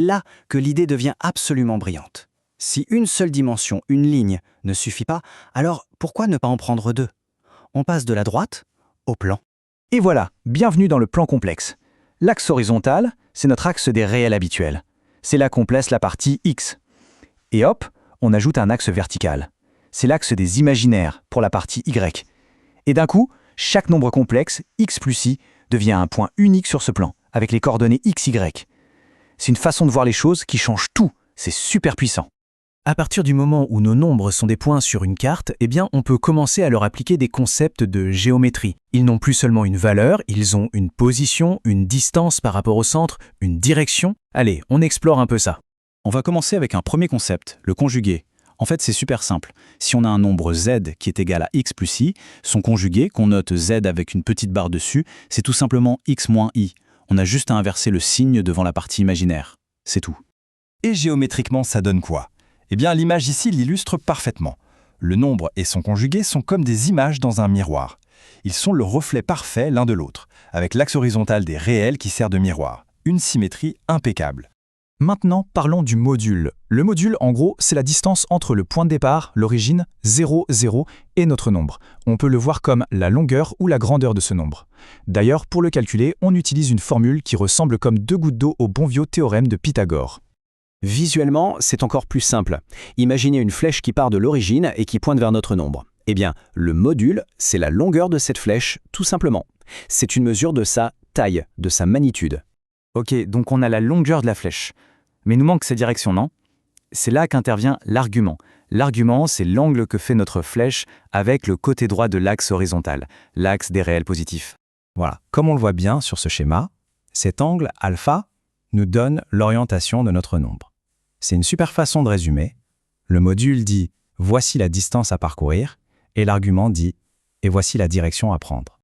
Là que l'idée devient absolument brillante. Si une seule dimension, une ligne, ne suffit pas, alors pourquoi ne pas en prendre deux? On passe de la droite au plan. Et voilà, bienvenue dans le plan complexe. L'axe horizontal, c'est notre axe des réels habituels. C'est là qu'on place la partie X. Et hop, on ajoute un axe vertical. C'est l'axe des imaginaires pour la partie Y. Et d'un coup, chaque nombre complexe, x plus i, devient un point unique sur ce plan, avec les coordonnées x, y. C'est une façon de voir les choses qui change tout. C'est super puissant. À partir du moment où nos nombres sont des points sur une carte, eh bien, on peut commencer à leur appliquer des concepts de géométrie. Ils n'ont plus seulement une valeur, ils ont une position, une distance par rapport au centre, une direction. Allez, on explore un peu ça. On va commencer avec un premier concept, le conjugué. En fait, c'est super simple. Si on a un nombre z qui est égal à x plus i, son conjugué, qu'on note z avec une petite barre dessus, c'est tout simplement x moins i. On a juste à inverser le signe devant la partie imaginaire. C'est tout. Et géométriquement, ça donne quoi? Eh bien, l'image ici l'illustre parfaitement. Le nombre et son conjugué sont comme des images dans un miroir. Ils sont le reflet parfait l'un de l'autre, avec l'axe horizontal des réels qui sert de miroir. Une symétrie impeccable. Maintenant, parlons du module. Le module, en gros, c'est la distance entre le point de départ, l'origine, 0, 0, et notre nombre. On peut le voir comme la longueur ou la grandeur de ce nombre. D'ailleurs, pour le calculer, on utilise une formule qui ressemble comme deux gouttes d'eau au bon vieux théorème de Pythagore. Visuellement, c'est encore plus simple. Imaginez une flèche qui part de l'origine et qui pointe vers notre nombre. Eh bien, le module, c'est la longueur de cette flèche, tout simplement. C'est une mesure de sa taille, de sa magnitude. Ok, donc on a la longueur de la flèche. Mais il nous manque sa direction, non? C'est là qu'intervient l'argument. L'argument, c'est l'angle que fait notre flèche avec le côté droit de l'axe horizontal, l'axe des réels positifs. Voilà, comme on le voit bien sur ce schéma, cet angle alpha nous donne l'orientation de notre nombre. C'est une super façon de résumer. Le module dit « voici la distance à parcourir » et l'argument dit « et voici la direction à prendre ».